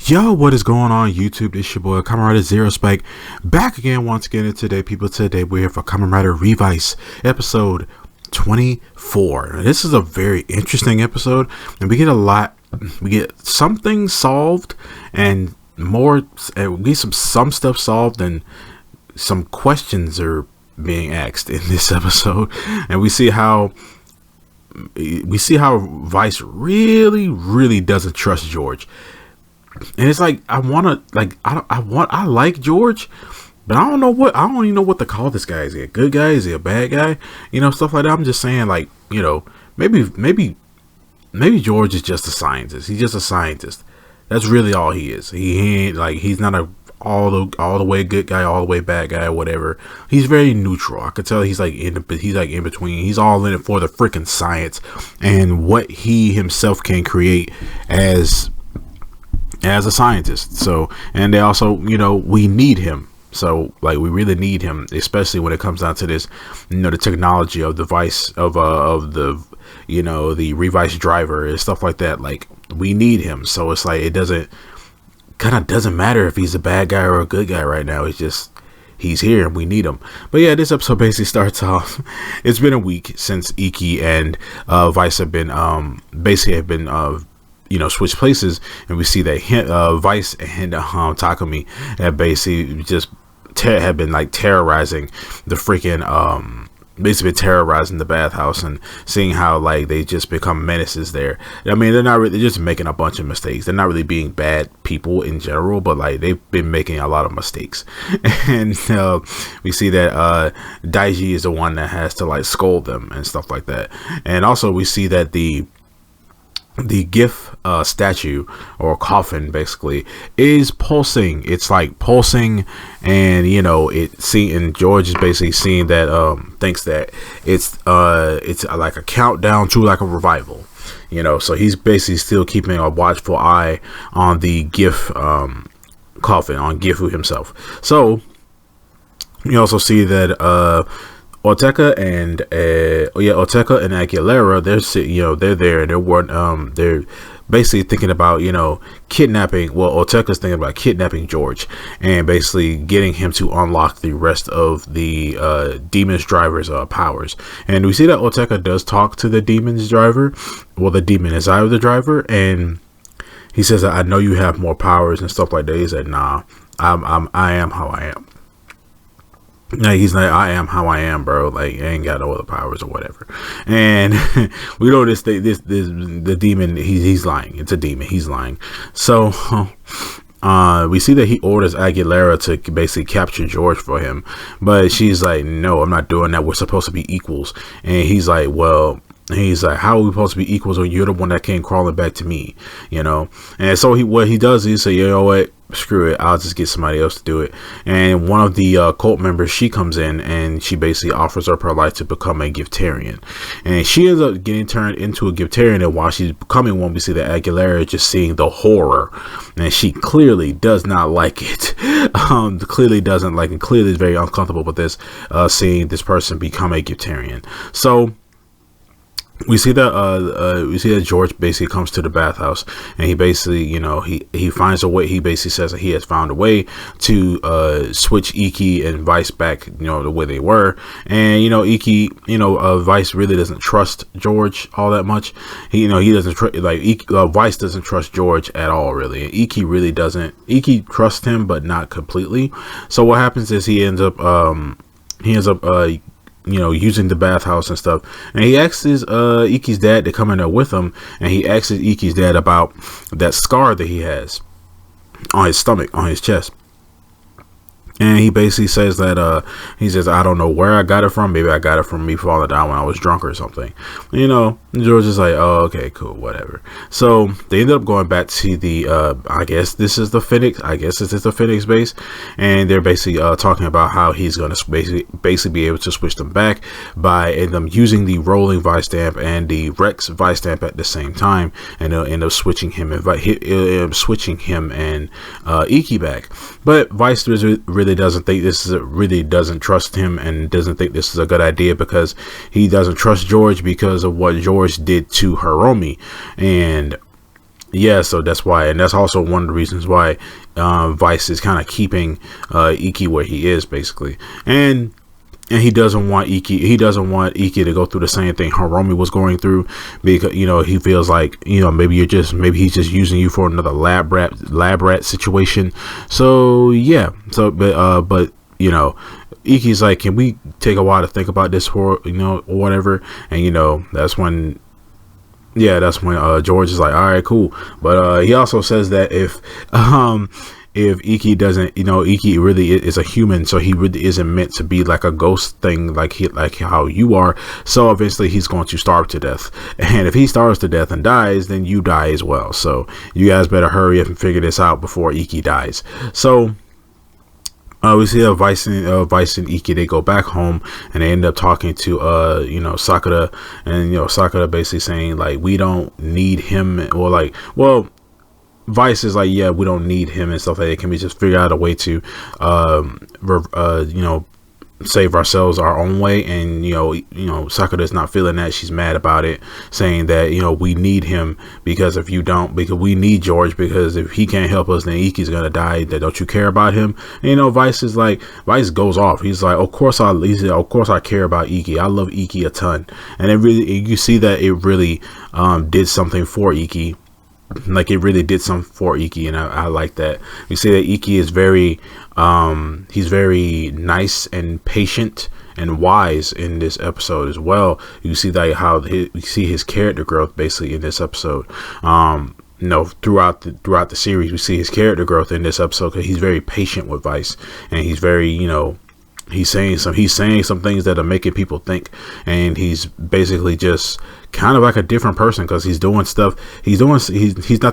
Yo, what is going on YouTube? This your boy Kamen Rider Zero Spike back again once again. And today we're here for Kamen Rider Revice episode 24. This is a very interesting episode, and we get some things solved and more, and we get some stuff solved, and some questions are being asked in this episode, and we see how Vice really doesn't trust George. And it's like, I like George, but I don't even know what to call this guy. Is he a good guy? Is he a bad guy? Stuff like that. I'm just saying, like, maybe George is just a scientist. He's just a scientist. That's really all he is. He ain't like, he's not a all the way good guy, all the way bad guy, or whatever. He's very neutral. I could tell he's like in between. He's all in it for the freaking science and what he himself can create as a scientist. So, and they also, we need him. So, like, we really need him, especially when it comes down to this, the technology of the Vice of the the Revice driver and stuff like that. Like, we need him. So it's like, it doesn't matter if he's a bad guy or a good guy right now. It's just, he's here and we need him. But yeah, this episode basically starts off. It's been a week since Iki and Vice have been switch places, and we see that Vice and Takumi have basically just have been like terrorizing the freaking basically terrorizing the bathhouse, and seeing how like they just become menaces there. I mean, they're just making a bunch of mistakes. They're not really being bad people in general, but like they've been making a lot of mistakes. And we see that Daiji is the one that has to like scold them and stuff like that. And also we see that the GIF statue or coffin basically is pulsing. It's like pulsing, and and George is basically seeing that thinks that it's like a countdown to like a revival. So he's basically still keeping a watchful eye on the GIF coffin, on Gifu himself. So you also see that Oteka and Aguilera, they're there, and they're basically thinking about kidnapping. Well, Oteka's thinking about kidnapping George and basically getting him to unlock the rest of the demon's driver's powers. And we see that Oteka does talk to the demon's driver, well, the demon inside of the driver, and he says that, I know you have more powers and stuff like that. He said, nah, I am how I am. Like, he's like, I am how I am, bro. Like, I ain't got no other powers or whatever. And we know the demon, he's lying. It's a demon. He's lying. So we see that he orders Aguilera to basically capture George for him, but she's like, no, I'm not doing that. We're supposed to be equals. And he's like, well, how are we supposed to be equals when you're the one that came crawling back to me? And so what he does is say, you know what, screw it, I'll just get somebody else to do it. And one of the cult members, she comes in and she basically offers up her life to become a Giftarian, and she ends up getting turned into a Giftarian. And while she's becoming one, we see that Aguilera is just seeing the horror, and she clearly does not like it. Clearly doesn't like it. Clearly is very uncomfortable with this, seeing this person become a Giftarian. So we see that George basically comes to the bathhouse, and he basically, he finds a way. He basically says that he has found a way to switch Iki and Vice back, the way they were. And Iki, Vice really doesn't trust George all that much. He doesn't Vice doesn't trust George at all, really. And Iki really doesn't. Iki trusts him, but not completely. So what happens is he ends up using the bathhouse and stuff, and he asks Iki's dad to come in there with him, and he asks Iki's dad about that scar that he has on his stomach, on his chest. And he basically says that I don't know where I got it from. Maybe I got it from me falling down when I was drunk or something. George is like, oh, okay, cool, whatever. So they ended up going back to the I guess this is the Phoenix base, and they're basically talking about how he's going to basically be able to switch them back by them using the rolling Vice stamp and the Rex Vice stamp at the same time, and they'll end up switching him and Iki back. But Vice really doesn't trust him, and doesn't think this is a good idea, because he doesn't trust George because of what George did to Hiromi. And Yeah, so that's why, and that's also one of the reasons why Vice is kind of keeping Iki where he is, basically. And he doesn't want Iki. He doesn't want Iki to go through the same thing Hiromi was going through, because he feels like maybe he's just using you for another lab rat situation. So yeah. So but Iki's like, can we take a while to think about this for or whatever? And that's when. Yeah, that's when George is like, all right, cool. But he also says that if Iki doesn't, Iki really is a human, so he really isn't meant to be like a ghost thing, like how you are. So eventually he's going to starve to death, and if he starves to death and dies, then you die as well. So you guys better hurry up and figure this out before Iki dies. So we see Vice and Iki, they go back home, and they end up talking to Sakura, and Sakura basically saying like, we don't need him, or like, well, Vice is like, yeah, we don't need him and stuff like that. Can we just figure out a way to save ourselves our own way? And Sakura's not feeling that. She's mad about it, saying that we need him, because if you don't, because we need George, because if he can't help us, then Iki's gonna die. That don't you care about him? And Vice goes off. He's like, of course I care about Iki. I love Iki a ton. And it really, you see that it really did something for Iki. Like, it really did something for Iki, and I like that. We see that Iki is he's very nice and patient and wise in this episode as well. You see that we see his character growth basically in this episode. Throughout the series, we see his character growth in this episode, because he's very patient with Vice, and he's very he's saying some things that are making people think, and he's basically just kind of like a different person, because he's not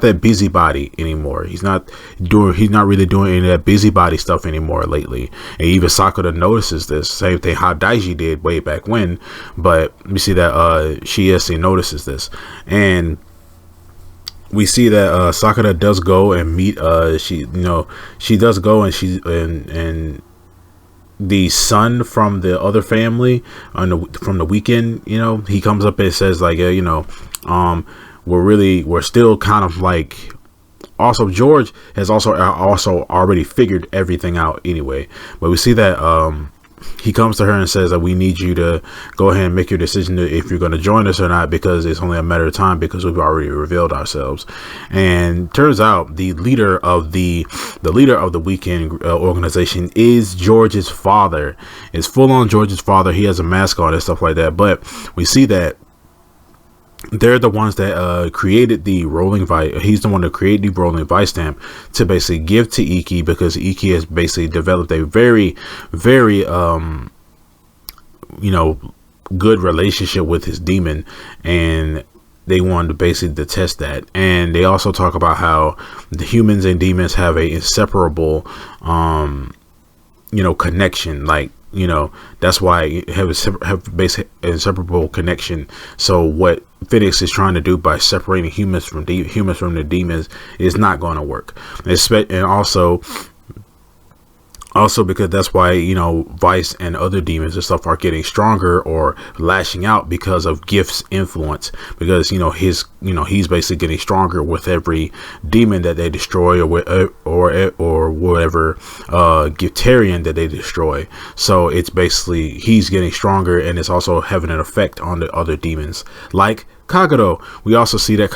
that busybody anymore. He's not really doing any of that busybody stuff anymore lately. And even Sakura notices this same thing how Daiji did way back when, but we see that Shiesi notices this, and we see that Sakura does go and meet she does go, and the son from the other family from the weekend, he comes up and says like, we're still kind of like, also George has also already figured everything out anyway. But we see that he comes to her and says that we need you to go ahead and make your decision if you're going to join us or not, because it's only a matter of time, because we've already revealed ourselves. And turns out the leader of the weekend organization is George's father. It's full on George's father. He has a mask on and stuff like that. But we see that they're the ones that created the rolling vice. He's the one that created the rolling vice stamp to basically give to Iki, because Iki has basically developed a very, very good relationship with his demon, and they wanted to basically test that. And they also talk about how the humans and demons have a inseparable connection, like, that's why you have basic inseparable connection. So what Phoenix is trying to do by separating humans from the demons is not going to work. And also because that's why Vice and other demons and stuff are getting stronger or lashing out because of Gift's influence, because he's basically getting stronger with every demon that they destroy, or whatever Giftarian that they destroy. So it's basically he's getting stronger, and it's also having an effect on the other demons like Kagero. We also see that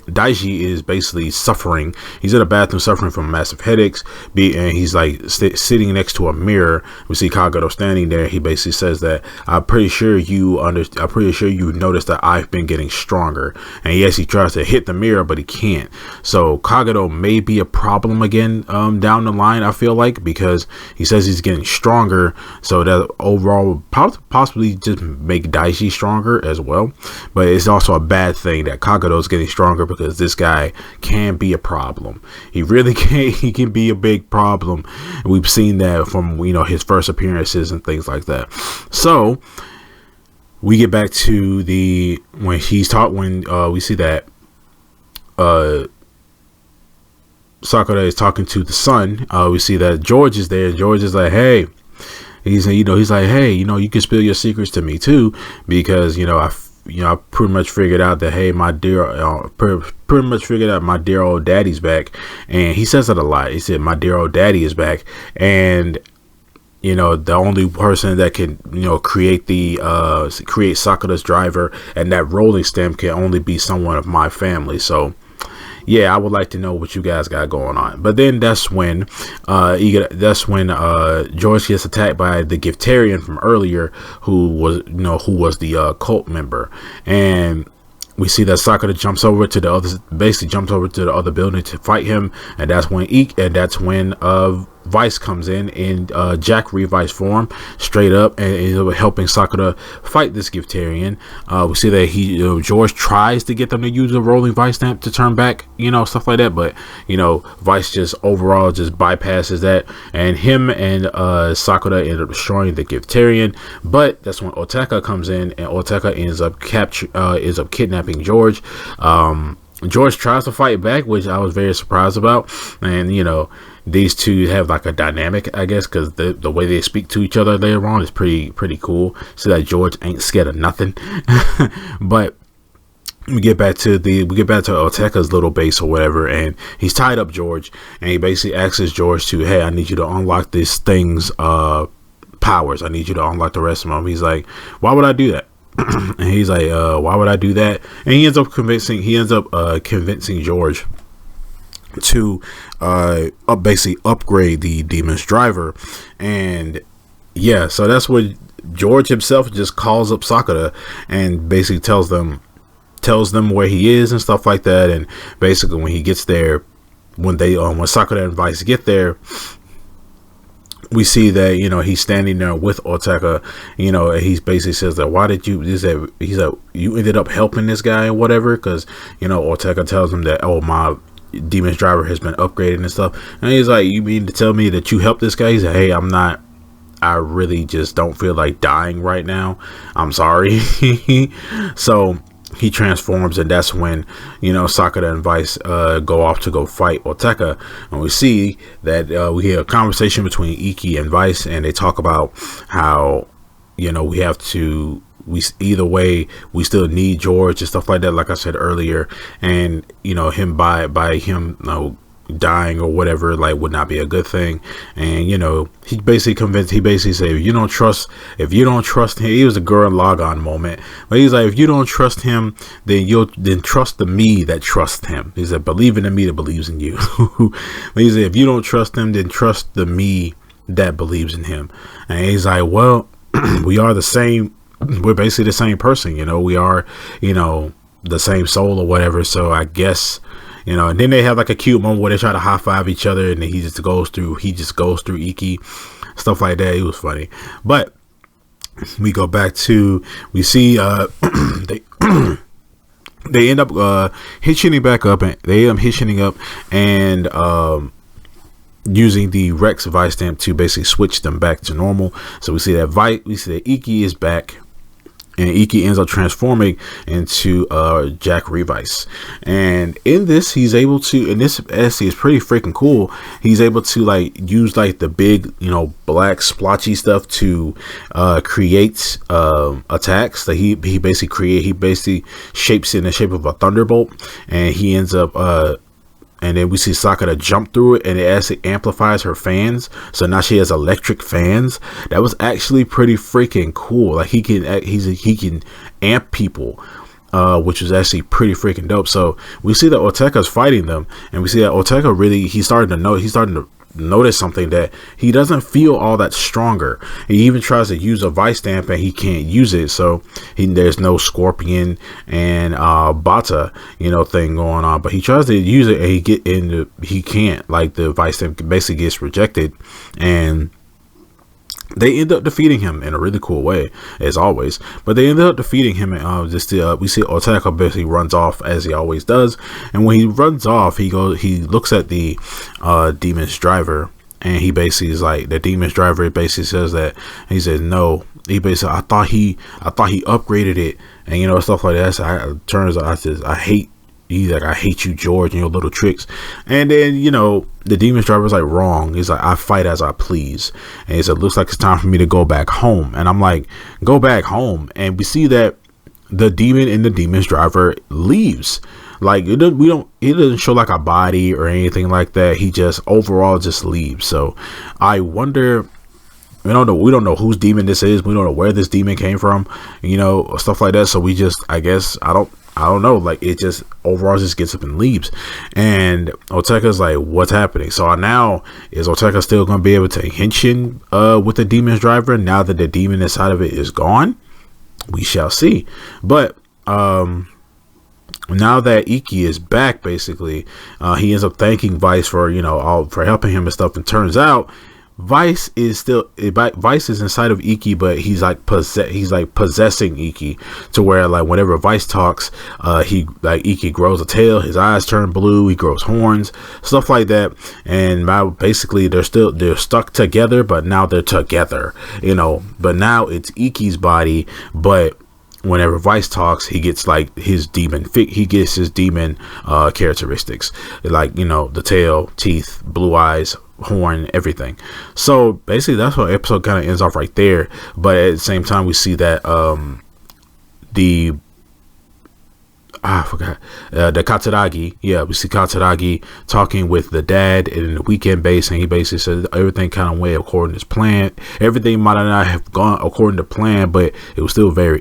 Daiji is basically suffering. He's in a bathroom suffering from massive headaches, and he's like sitting next to a mirror. We see Kagero standing there. He basically says that I'm pretty sure you noticed that I've been getting stronger. And yes, he tries to hit the mirror, but he can't. So Kagero may be a problem again down the line, I feel like, because he says he's getting stronger, so that overall possibly just make Daiji stronger as well. But it's also a bad thing that Kagero is getting stronger, because this guy can be a problem. He really can. He can be a big problem. And we've seen that from his first appearances and things like that. So we get back to when we see that Sakura is talking to the son. We see that George is there. George is like, hey. He's like, hey, you can spill your secrets to me too, because I pretty much figured out that, hey, my dear, pretty much figured out my dear old daddy's back. And he says it a lot. He said, my dear old daddy is back. And the only person that can, create Sakura's driver and that rolling stem can only be someone of my family. So yeah, I would like to know what you guys got going on. But then that's when George gets attacked by the Giftarian from earlier, who was the cult member. And we see that Sakura jumps over to the other building to fight him, and that's when Vice comes in Jack Revice form, straight up, and is helping Sakura fight this Giftarian. We see that George tries to get them to use a rolling Vice stamp to turn back, stuff like that, but Vice just overall just bypasses that, and him and Sakura end up destroying the Giftarian. But that's when Oteka comes in, and Oteka ends up kidnapping George. George tries to fight back, which I was very surprised about, and these two have like a dynamic, I guess, because the way they speak to each other later on is pretty cool. So that George ain't scared of nothing. But we get back to Oteka's little base or whatever, and he's tied up George, and he basically asks George to, hey, I need you to unlock this thing's powers. I need you to unlock the rest of them. He's like, why would I do that? And he's like, why would I do that? And he ends up convincing George to basically upgrade the demon's driver. And yeah, so that's what George himself just calls up Sakura and basically tells them where he is and stuff like that. And basically when he gets there, when Sakura and Vice get there, we see that he's standing there with Oteka, and he basically says that, why did you, he's like, you ended up helping this guy or whatever, because Oteka tells him that, oh, my demon's driver has been upgraded and stuff, and he's like, you mean to tell me that you helped this guy? He's like, hey, I really just don't feel like dying right now, I'm sorry. So he transforms, and that's when Sakura and Vice go off to go fight Oteka, and we see that we hear a conversation between Iki and Vice, and they talk about how either way we still need George and stuff like that, like I said earlier, and him by him dying or whatever would not be a good thing. And he basically said, if you don't trust him, he was a Gurren Lagann moment, but he's like, if you don't trust him, then trust the me that trusts him. He said, believe in the me that believes in you. But he said, if you don't trust him, then trust the me that believes in him. And he's like, well, we are the same, we're basically the same person, we are the same soul or whatever. So I guess and then they have like a cute moment where they try to high five each other, and then he just goes through Iki, stuff like that. It was funny. But we go back to, we see they end up hitching back up, and they end up hitching up and using the Rex Vice stamp to basically switch them back to normal. So we see that Iki is back, and Iki ends up transforming into Jack Revice. And in this, he's able to, and this essay is pretty freaking cool, he's able to use the big black splotchy stuff to create attacks that he basically shapes in the shape of a thunderbolt, and he ends up and then we see Sakura jump through it, and it actually amplifies her fans. So now she has electric fans. That was actually pretty freaking cool. He can amp people, which was actually pretty freaking dope. So we see that Oteka's fighting them, and we see that Oteka he's starting to notice something, that he doesn't feel all that stronger. He even tries to use a Vice stamp, and he can't use it. So there's no Scorpion and Bata thing going on, but he tries to use it, and he can't. The Vice stamp basically gets rejected, and they end up defeating him in a really cool way, as always. But they end up defeating him, and we see Oteka basically runs off, as he always does. And when he runs off, he looks at the demon's driver, and he basically is like, the demon's driver basically says that, he says, no, he basically, I thought he upgraded it, and stuff like that. So turns out, I hate you, George, and your little tricks. And then the demon's driver's like, wrong. He's like, I fight as I please. And he said, looks like it's time for me to go back home. And I'm like, go back home. And we see that the demon and the demon's driver leaves. Like it doesn't show like a body or anything like that. He just overall just leaves. So I wonder, we don't know whose demon this is. We don't know where this demon came from, stuff like that. So we just, I guess, I don't know. Like it just overall just gets up and leaves. And Oteka's like, what's happening? So now, is Oteka still going to be able to henshin with the demon's driver now that the demon inside of it is gone? We shall see. But now that Iki is back, basically, he ends up thanking Vice for for helping him and stuff. And turns out Vice is inside of Iki, but he's like possessing Iki, to where like whenever Vice talks, Iki grows a tail, his eyes turn blue, he grows horns, stuff like that. And now basically they're stuck together, but now they're together, but now it's Iki's body. But whenever Vice talks, he gets like his demon characteristics, like the tail, teeth, blue eyes, horn, everything. So basically that's what episode kind of ends off right there. But at the same time, we see that the Katsuragi, we see Katsuragi talking with the dad in the weekend base, and he basically said everything kind of went according to plan. Everything might not have gone according to plan, but it was still very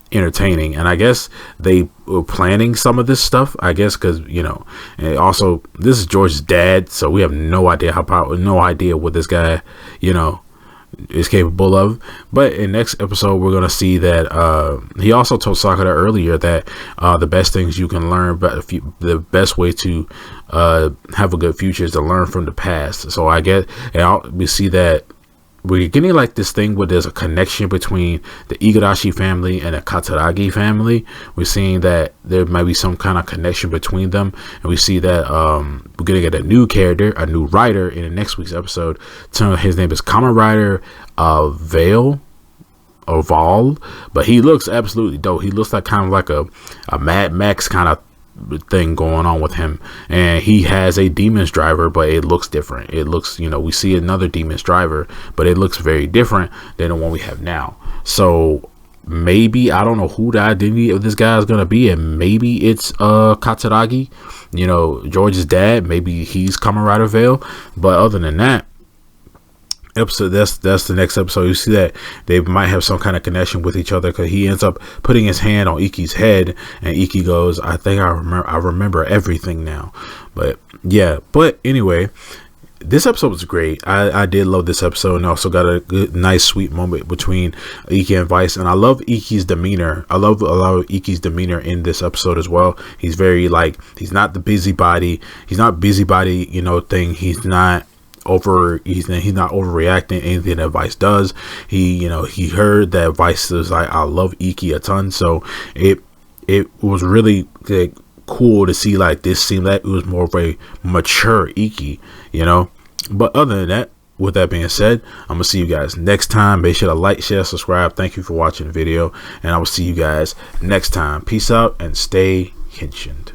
entertaining. And I guess they were planning some of this stuff, I guess, because and also this is George's dad, so we have no idea what this guy is capable of. But in next episode, we're gonna see that he also told Sakura earlier that the best things you can learn, but the best way to have a good future is to learn from the past. So I guess we see that we're getting like this thing where there's a connection between the Igarashi family and the Katsuragi family. We're seeing that there might be some kind of connection between them, and we see that we're gonna get a new character, a new writer in the next week's episode. His name is Kamen Rider Vale or Val, but he looks absolutely dope. He looks like kind of like a Mad Max kind of thing going on with him, and he has a demon's driver, but it looks different. It looks, we see another demon's driver, but it looks very different than the one we have now. So maybe, I don't know who the identity of this guy is going to be, and maybe it's Katsuragi, George's dad. Maybe he's Kamen Rider Vale. But other than that, episode, that's the next episode. You see that they might have some kind of connection with each other, because he ends up putting his hand on Iki's head, and Iki goes, I think I remember everything now. But yeah, but anyway, this episode was great. I did love this episode, and also got a good, nice, sweet moment between Iki and Vice. And I love Iki's demeanor. I love a lot of Iki's demeanor in this episode as well. He's very he's not the busybody. He's not busybody, thing. He's not overreacting anything that Vice does. He heard that Vice was like, I love Iki a ton, so it was really cool to see this seemed like it was more of a mature Iki, but other than that, with that being said, I'm gonna see you guys next time. Make sure to like, share, subscribe. Thank you for watching the video, and I will see you guys next time. Peace out and stay henshined.